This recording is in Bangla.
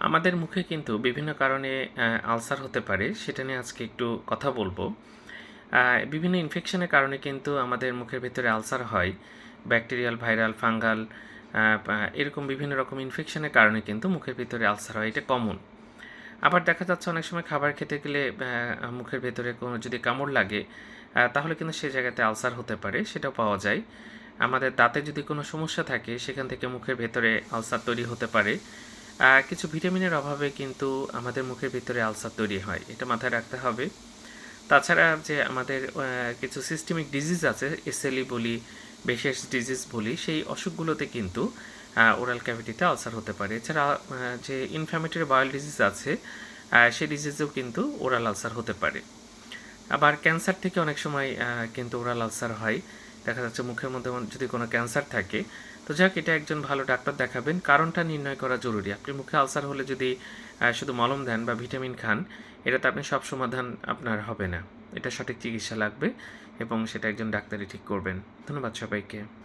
আমাদের মুখে কিন্তু বিভিন্ন কারণে আলসার হতে পারে, সেটা নিয়ে আজকে একটু কথা বলবো। বিভিন্ন ইনফেকশনের কারণে কিন্তু আমাদের মুখের ভেতরে আলসার হয়। ব্যাকটেরিয়াল, ভাইরাল, ফাঙ্গাল এরকম বিভিন্ন রকম ইনফেকশনের কারণে কিন্তু মুখের ভিতরে আলসার হয়, এটা কমন। আবার দেখা যাচ্ছে অনেক সময় খাবার খেতে গেলে মুখের ভেতরে কোনো যদি কামড় লাগে, তাহলে কিন্তু সে জায়গাতে আলসার হতে পারে, সেটাও পাওয়া যায়। আমাদের দাঁতে যদি কোনো সমস্যা থাকে, সেখান থেকে মুখের ভেতরে আলসার তৈরি হতে পারে। কিছু ভিটামিনের অভাবে কিন্তু আমাদের মুখের ভিতরে আলসার তৈরি হয়, এটা মাথায় রাখতে হবে। তাছাড়া যে আমাদের কিছু সিস্টেমিক ডিজিজ আছে, এসএলই বলি, বেশেস ডিজিজ বলি, সেই অসুখগুলোতে কিন্তু ওরাল ক্যাভিটিতে আলসার হতে পারে। এছাড়া যে ইনফ্ল্যামেটরি বাউল ডিজিজ আছে, সেই ডিজিজেও কিন্তু ওরাল আলসার হতে পারে। আবার ক্যান্সার থেকে অনেক সময় কিন্তু ওরাল আলসার হয়। দেখা যাচ্ছে মুখের মধ্যে যদি কোনো ক্যান্সার থাকে, তো যাক, এটা একজন ভালো ডাক্তার দেখাবেন, কারণটা নির্ণয় করা জরুরি। আপনি মুখে আলসার হলে যদি শুধু মলম দেন বা ভিটামিন খান, এটাতে আপনি সব সমাধান আপনার হবে না। এটা সঠিক চিকিৎসা লাগবে এবং সেটা একজন ডাক্তারই ঠিক করবেন। ধন্যবাদ সবাইকে।